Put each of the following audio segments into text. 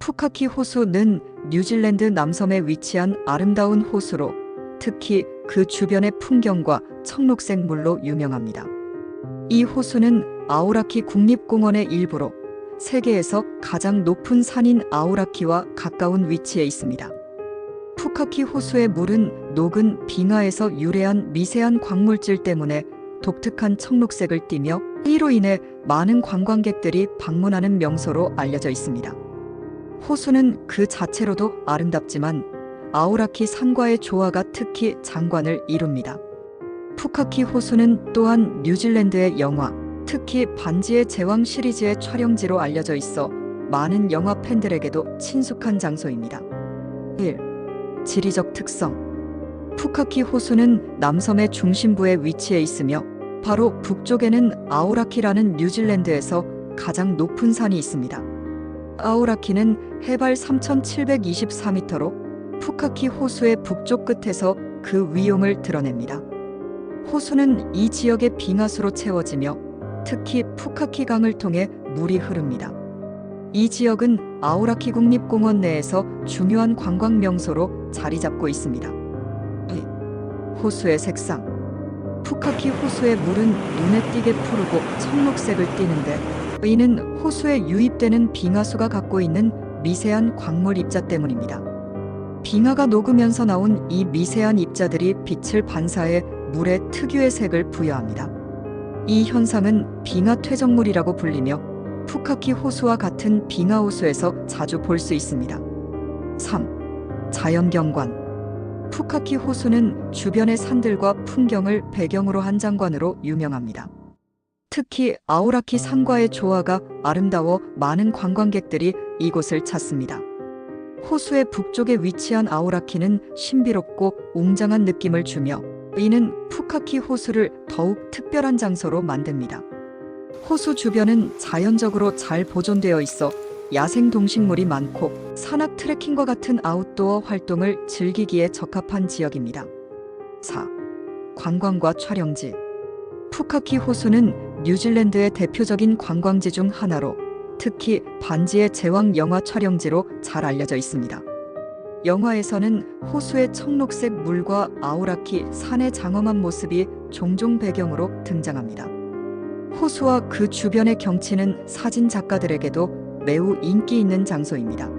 푸카키 호수는 뉴질랜드 남섬에 위치한 아름다운 호수로 특히 그 주변의 풍경과 청록색 물로 유명합니다. 이 호수는 아오라키 국립공원의 일부로 세계에서 가장 높은 산인 아오라키와 가까운 위치에 있습니다. 푸카키 호수의 물은 녹은 빙하에서 유래한 미세한 광물질 때문에 독특한 청록색을 띠며 이로 인해 많은 관광객들이 방문하는 명소로 알려져 있습니다. 호수는 그 자체로도 아름답지만 아오라키 산과의 조화가 특히 장관을 이룹니다. 푸카키 호수는 또한 뉴질랜드의 영화, 특히 반지의 제왕 시리즈의 촬영지로 알려져 있어 많은 영화 팬들에게도 친숙한 장소입니다. 1. 지리적 특성. 푸카키 호수는 남섬의 중심부에 위치해 있으며 바로 북쪽에는 아오라키라는 뉴질랜드에서 가장 높은 산이 있습니다. 아오라키는 해발 3,724m로 푸카키 호수의 북쪽 끝에서 그 위용을 드러냅니다. 호수는 이 지역의 빙하수로 채워지며 특히 푸카키 강을 통해 물이 흐릅니다. 이 지역은 아오라키 국립공원 내에서 중요한 관광 명소로 자리 잡고 있습니다. 2. 호수의 색상. 푸카키 호수의 물은 눈에 띄게 푸르고 청록색을 띠는데 이는 호수에 유입되는 빙하수가 갖고 있는 미세한 광물 입자 때문입니다. 빙하가 녹으면서 나온 이 미세한 입자들이 빛을 반사해 물에 특유의 색을 부여합니다. 이 현상은 빙하 퇴적물이라고 불리며 푸카키 호수와 같은 빙하 호수에서 자주 볼 수 있습니다. 3. 자연경관. 푸카키 호수는 주변의 산들과 풍경을 배경으로 한 장관으로 유명합니다. 특히 아오라키 산과의 조화가 아름다워 많은 관광객들이 이곳을 찾습니다. 호수의 북쪽에 위치한 아오라키는 신비롭고 웅장한 느낌을 주며 이는 푸카키 호수를 더욱 특별한 장소로 만듭니다. 호수 주변은 자연적으로 잘 보존되어 있어 야생 동식물이 많고 산악 트레킹과 같은 아웃도어 활동을 즐기기에 적합한 지역입니다. 4. 관광과 촬영지. 푸카키 호수는 뉴질랜드의 대표적인 관광지 중 하나로 특히 반지의 제왕 영화 촬영지로 잘 알려져 있습니다. 영화에서는 호수의 청록색 물과 아오라키 산의 장엄한 모습이 종종 배경으로 등장합니다. 호수와 그 주변의 경치는 사진 작가들에게도 매우 인기 있는 장소입니다.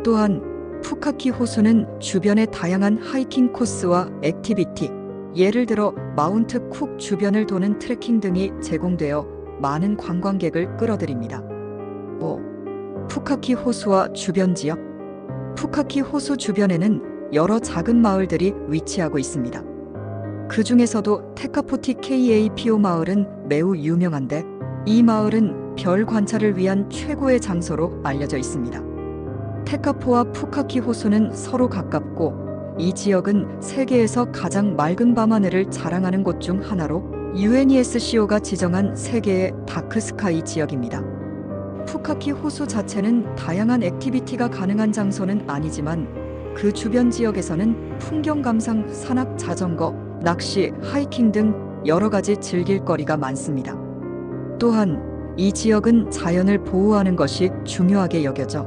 또한 푸카키 호수는 주변의 다양한 하이킹 코스와 액티비티, 예를 들어 마운트 쿡 주변을 도는 트레킹 등이 제공되어 많은 관광객을 끌어들입니다. 5. 푸카키 호수와 주변 지역. 푸카키 호수 주변에는 여러 작은 마을들이 위치하고 있습니다. 그 중에서도 테카포티 KAPO 마을은 매우 유명한데 이 마을은 별 관찰을 위한 최고의 장소로 알려져 있습니다. 테카포와 푸카키 호수는 서로 가깝고 이 지역은 세계에서 가장 맑은 밤하늘을 자랑하는 곳 중 하나로 UNESCO가 지정한 세계의 다크스카이 지역입니다. 푸카키 호수 자체는 다양한 액티비티가 가능한 장소는 아니지만 그 주변 지역에서는 풍경 감상, 산악, 자전거, 낚시, 하이킹 등 여러 가지 즐길 거리가 많습니다. 또한 이 지역은 자연을 보호하는 것이 중요하게 여겨져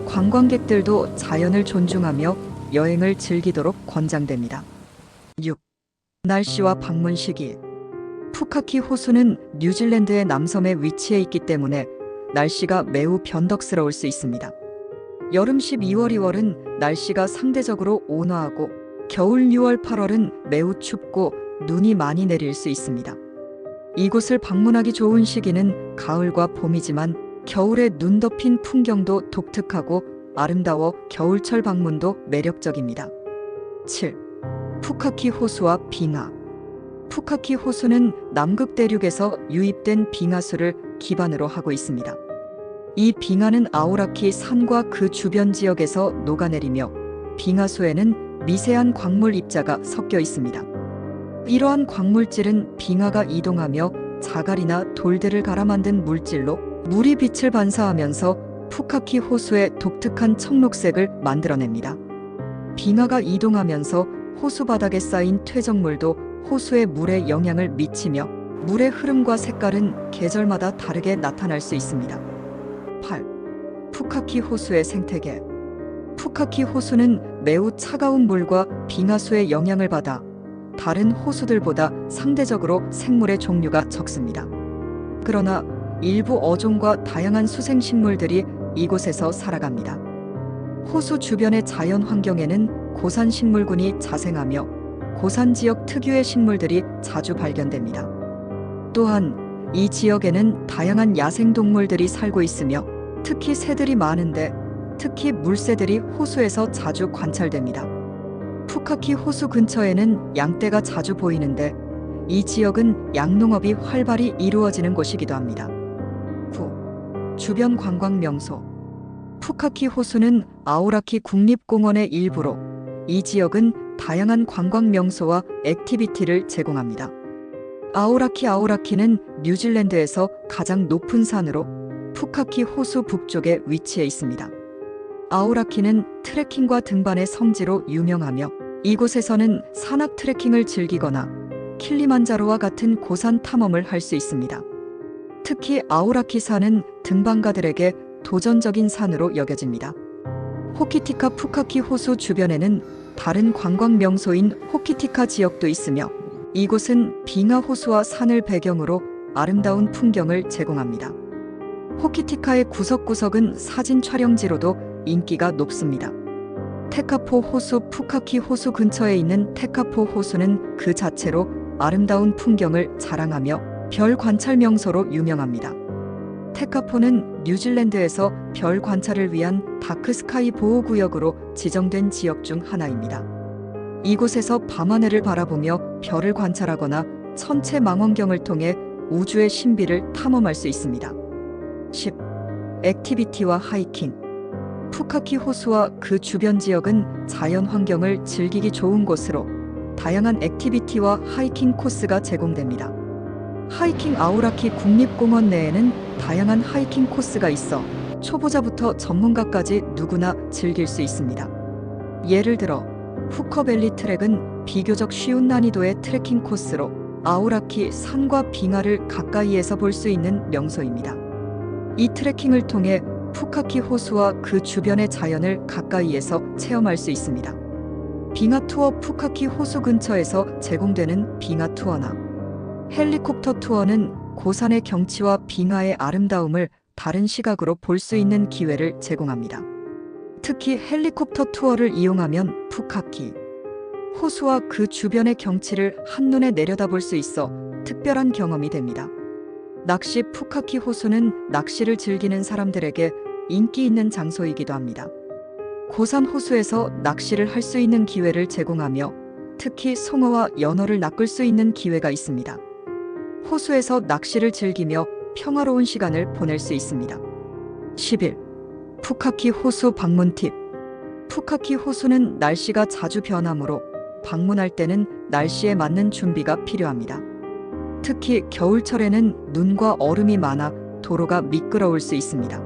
관광객들도 자연을 존중하며 여행을 즐기도록 권장됩니다. 6. 날씨와 방문 시기. 푸카키 호수는 뉴질랜드의 남섬에 위치해 있기 때문에 날씨가 매우 변덕스러울 수 있습니다. 여름 12월, 2월은 날씨가 상대적으로 온화하고 겨울 6월, 8월은 매우 춥고 눈이 많이 내릴 수 있습니다. 이곳을 방문하기 좋은 시기는 가을과 봄이지만 겨울에 눈 덮인 풍경도 독특하고 아름다워 겨울철 방문도 매력적입니다. 7. 푸카키 호수와 빙하. 푸카키 호수는 남극 대륙에서 유입된 빙하수를 기반으로 하고 있습니다. 이 빙하는 아오라키 산과 그 주변 지역에서 녹아내리며 빙하수에는 미세한 광물 입자가 섞여 있습니다. 이러한 광물질은 빙하가 이동하며 자갈이나 돌들을 갈아 만든 물질로 물이 빛을 반사하면서 푸카키 호수의 독특한 청록색을 만들어냅니다. 빙하가 이동하면서 호수 바닥에 쌓인 퇴적물도 호수의 물에 영향을 미치며 물의 흐름과 색깔은 계절마다 다르게 나타날 수 있습니다. 8. 푸카키 호수의 생태계. 푸카키 호수는 매우 차가운 물과 빙하수의 영향을 받아 다른 호수들보다 상대적으로 생물의 종류가 적습니다. 그러나 일부 어종과 다양한 수생식물들이 이곳에서 살아갑니다. 호수 주변의 자연 환경에는 고산 식물군이 자생하며 고산 지역 특유의 식물들이 자주 발견됩니다. 또한 이 지역에는 다양한 야생동물들이 살고 있으며 특히 새들이 많은데 특히 물새들이 호수에서 자주 관찰됩니다. 푸카키 호수 근처에는 양떼가 자주 보이는데 이 지역은 양농업이 활발히 이루어지는 곳이기도 합니다. 9. 주변 관광 명소. 푸카키 호수는 아오라키 국립공원의 일부로 이 지역은 다양한 관광 명소와 액티비티를 제공합니다. 아오라키는 뉴질랜드에서 가장 높은 산으로 푸카키 호수 북쪽에 위치해 있습니다. 아오라키는 트레킹과 등반의 성지로 유명하며 이곳에서는 산악 트레킹을 즐기거나 킬리만자로와 같은 고산 탐험을 할 수 있습니다. 특히 아오라키 산은 등반가들에게 도전적인 산으로 여겨집니다. 호키티카 푸카키 호수 주변에는 다른 관광 명소인 호키티카 지역도 있으며 이곳은 빙하 호수와 산을 배경으로 아름다운 풍경을 제공합니다. 호키티카의 구석구석은 사진 촬영지로도 인기가 높습니다. 테카포 호수. 푸카키 호수 근처에 있는 테카포 호수는 그 자체로 아름다운 풍경을 자랑하며 별 관찰 명소로 유명합니다. 테카포는 뉴질랜드에서 별 관찰을 위한 다크스카이 보호구역으로 지정된 지역 중 하나입니다. 이곳에서 밤하늘을 바라보며 별을 관찰하거나 천체 망원경을 통해 우주의 신비를 탐험할 수 있습니다. 10. 액티비티와 하이킹. 푸카키 호수와 그 주변 지역은 자연 환경을 즐기기 좋은 곳으로 다양한 액티비티와 하이킹 코스가 제공됩니다. 하이킹. 아오라키 국립공원 내에는 다양한 하이킹 코스가 있어 초보자부터 전문가까지 누구나 즐길 수 있습니다. 예를 들어 후커밸리 트랙은 비교적 쉬운 난이도의 트레킹 코스로 아오라키 산과 빙하를 가까이에서 볼 수 있는 명소입니다. 이 트레킹을 통해 푸카키 호수와 그 주변의 자연을 가까이에서 체험할 수 있습니다. 빙하 투어. 푸카키 호수 근처에서 제공되는 빙하 투어나 헬리콥터 투어는 고산의 경치와 빙하의 아름다움을 다른 시각으로 볼 수 있는 기회를 제공합니다. 특히 헬리콥터 투어를 이용하면 푸카키 호수와 그 주변의 경치를 한눈에 내려다볼 수 있어 특별한 경험이 됩니다. 낚시. 푸카키 호수는 낚시를 즐기는 사람들에게 인기 있는 장소이기도 합니다. 고산 호수에서 낚시를 할 수 있는 기회를 제공하며 특히 송어와 연어를 낚을 수 있는 기회가 있습니다. 호수에서 낚시를 즐기며 평화로운 시간을 보낼 수 있습니다. 11. 푸카키 호수 방문 팁. 푸카키 호수는 날씨가 자주 변하므로 방문할 때는 날씨에 맞는 준비가 필요합니다. 특히 겨울철에는 눈과 얼음이 많아 도로가 미끄러울 수 있습니다.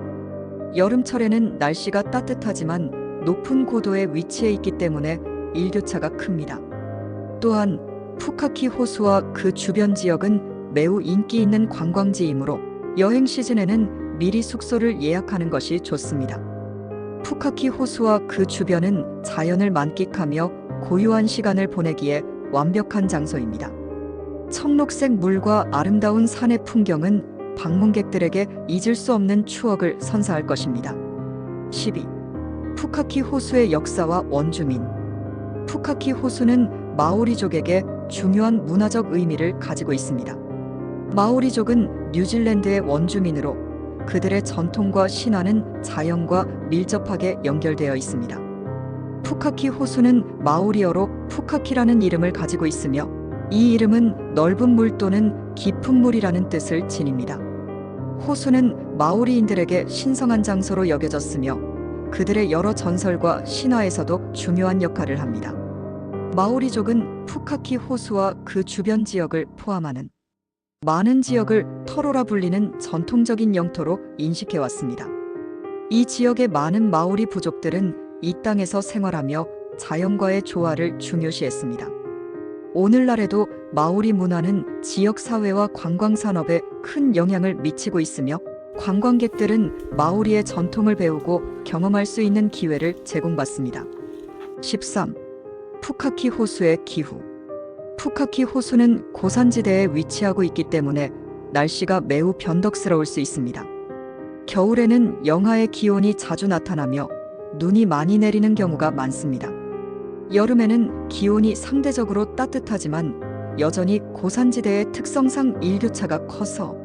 여름철에는 날씨가 따뜻하지만 높은 고도에 위치해 있기 때문에 일교차가 큽니다. 또한 푸카키 호수와 그 주변 지역은 매우 인기 있는 관광지이므로 여행 시즌에는 미리 숙소를 예약하는 것이 좋습니다. 푸카키 호수와 그 주변은 자연을 만끽하며 고요한 시간을 보내기에 완벽한 장소입니다. 청록색 물과 아름다운 산의 풍경은 방문객들에게 잊을 수 없는 추억을 선사할 것입니다. 12. 푸카키 호수의 역사와 원주민. 푸카키 호수는 마오리족에게 중요한 문화적 의미를 가지고 있습니다. 마오리족은 뉴질랜드의 원주민으로 그들의 전통과 신화는 자연과 밀접하게 연결되어 있습니다. 푸카키 호수는 마오리어로 푸카키라는 이름을 가지고 있으며 이 이름은 넓은 물 또는 깊은 물이라는 뜻을 지닙니다. 호수는 마오리인들에게 신성한 장소로 여겨졌으며 그들의 여러 전설과 신화에서도 중요한 역할을 합니다. 마오리족은 푸카키 호수와 그 주변 지역을 포함하는 많은 지역을 터로라 불리는 전통적인 영토로 인식해왔습니다. 이 지역의 많은 마오리 부족들은 이 땅에서 생활하며 자연과의 조화를 중요시했습니다. 오늘날에도 마오리 문화는 지역 사회와 관광 산업에 큰 영향을 미치고 있으며 관광객들은 마오리의 전통을 배우고 경험할 수 있는 기회를 제공받습니다. 13. 푸카키 호수의 기후. 푸카키 호수는 고산지대에 위치하고 있기 때문에 날씨가 매우 변덕스러울 수 있습니다. 겨울에는 영하의 기온이 자주 나타나며 눈이 많이 내리는 경우가 많습니다. 여름에는 기온이 상대적으로 따뜻하지만 여전히 고산지대의 특성상 일교차가 커서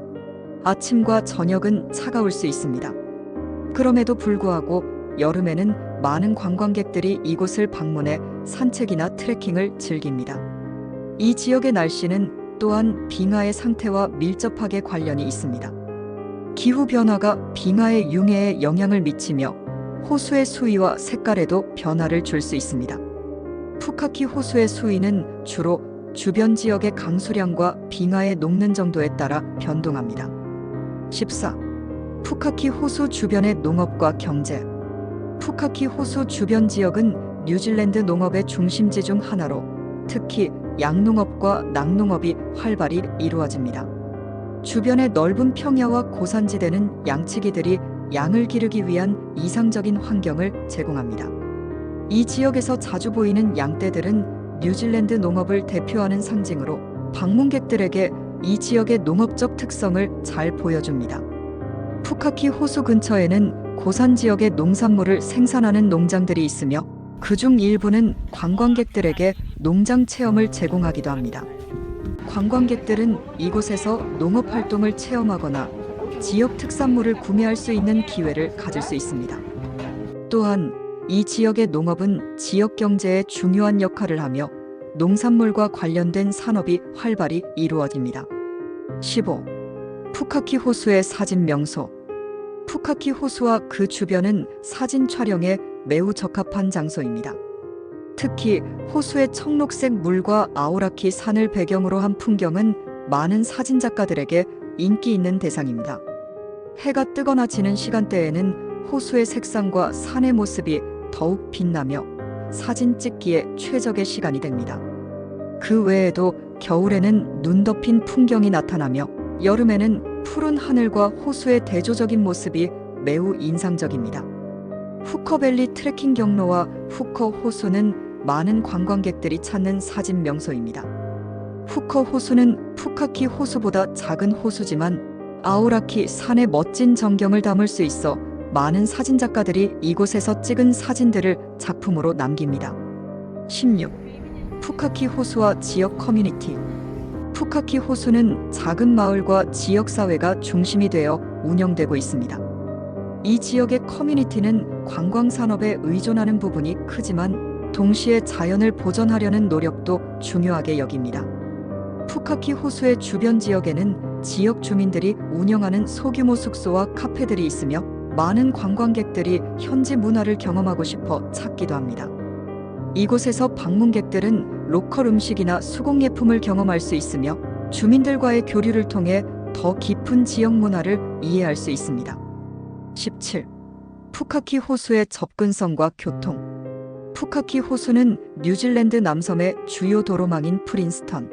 아침과 저녁은 차가울 수 있습니다. 그럼에도 불구하고 여름에는 많은 관광객들이 이곳을 방문해 산책이나 트레킹을 즐깁니다. 이 지역의 날씨는 또한 빙하의 상태와 밀접하게 관련이 있습니다. 기후 변화가 빙하의 융해에 영향을 미치며 호수의 수위와 색깔에도 변화를 줄 수 있습니다. 푸카키 호수의 수위는 주로 주변 지역의 강수량과 빙하의 녹는 정도에 따라 변동합니다. 14. 푸카키 호수 주변의 농업과 경제. 푸카키 호수 주변 지역은 뉴질랜드 농업의 중심지 중 하나로 특히 양농업과 낙농업이 활발히 이루어집니다. 주변의 넓은 평야와 고산지대는 양치기들이 양을 기르기 위한 이상적인 환경을 제공합니다. 이 지역에서 자주 보이는 양떼들은 뉴질랜드 농업을 대표하는 상징으로 방문객들에게 이 지역의 농업적 특성을 잘 보여줍니다. 푸카키 호수 근처에는 고산 지역의 농산물을 생산하는 농장들이 있으며 그중 일부는 관광객들에게 농장 체험을 제공하기도 합니다. 관광객들은 이곳에서 농업 활동을 체험하거나 지역 특산물을 구매할 수 있는 기회를 가질 수 있습니다. 또한 이 지역의 농업은 지역 경제에 중요한 역할을 하며 농산물과 관련된 산업이 활발히 이루어집니다. 15. 푸카키 호수의 사진 명소. 푸카키 호수와 그 주변은 사진 촬영에 매우 적합한 장소입니다. 특히 호수의 청록색 물과 아오라키 산을 배경으로 한 풍경은 많은 사진작가들에게 인기 있는 대상입니다. 해가 뜨거나 지는 시간대에는 호수의 색상과 산의 모습이 더욱 빛나며 사진 찍기에 최적의 시간이 됩니다. 그 외에도 겨울에는 눈 덮인 풍경이 나타나며 여름에는 푸른 하늘과 호수의 대조적인 모습이 매우 인상적입니다. 후커밸리 트레킹 경로와 후커 호수는 많은 관광객들이 찾는 사진 명소입니다. 후커 호수는 푸카키 호수보다 작은 호수지만 아오라키 산의 멋진 전경을 담을 수 있어 많은 사진작가들이 이곳에서 찍은 사진들을 작품으로 남깁니다. 16. 푸카키 호수와 지역 커뮤니티. 푸카키 호수는 작은 마을과 지역사회가 중심이 되어 운영되고 있습니다. 이 지역의 커뮤니티는 관광산업에 의존하는 부분이 크지만 동시에 자연을 보존하려는 노력도 중요하게 여깁니다. 푸카키 호수의 주변 지역에는 지역 주민들이 운영하는 소규모 숙소와 카페들이 있으며 많은 관광객들이 현지 문화를 경험하고 싶어 찾기도 합니다. 이곳에서 방문객들은 로컬 음식이나 수공예품을 경험할 수 있으며 주민들과의 교류를 통해 더 깊은 지역 문화를 이해할 수 있습니다. 17. 푸카키 호수의 접근성과 교통. 푸카키 호수는 뉴질랜드 남섬의 주요 도로망인 프린스턴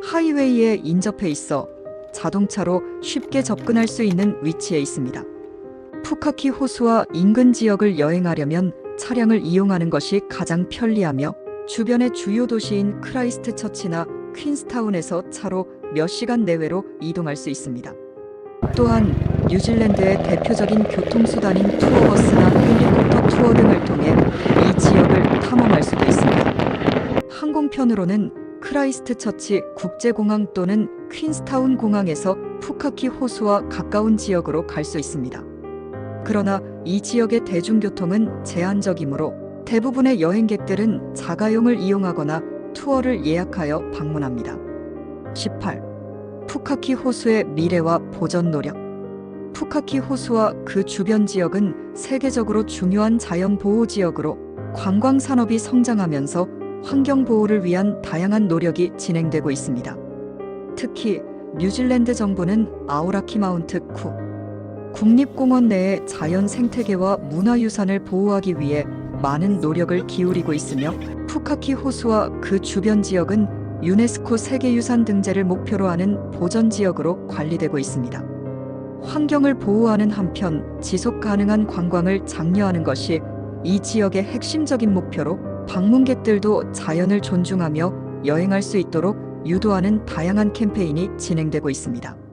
하이웨이에 인접해 있어 자동차로 쉽게 접근할 수 있는 위치에 있습니다. 푸카키 호수와 인근 지역을 여행하려면 차량을 이용하는 것이 가장 편리하며 주변의 주요 도시인 크라이스트처치나 퀸스타운에서 차로 몇 시간 내외로 이동할 수 있습니다. 또한 뉴질랜드의 대표적인 교통수단인 투어버스나 헬리콥터 투어 등을 통해 이 지역을 탐험할 수도 있습니다. 항공편으로는 크라이스트처치 국제공항 또는 퀸스타운 공항에서 푸카키 호수와 가까운 지역으로 갈 수 있습니다. 그러나 이 지역의 대중교통은 제한적이므로 대부분의 여행객들은 자가용을 이용하거나 투어를 예약하여 방문합니다. 18. 푸카키 호수의 미래와 보전 노력. 푸카키 호수와 그 주변 지역은 세계적으로 중요한 자연보호지역으로 관광산업이 성장하면서 환경보호를 위한 다양한 노력이 진행되고 있습니다. 특히 뉴질랜드 정부는 아오라키 마운트 쿠 국립공원 내의 자연 생태계와 문화유산을 보호하기 위해 많은 노력을 기울이고 있으며 푸카키 호수와 그 주변 지역은 유네스코 세계유산 등재를 목표로 하는 보전지역으로 관리되고 있습니다. 환경을 보호하는 한편 지속 가능한 관광을 장려하는 것이 이 지역의 핵심적인 목표로 방문객들도 자연을 존중하며 여행할 수 있도록 유도하는 다양한 캠페인이 진행되고 있습니다.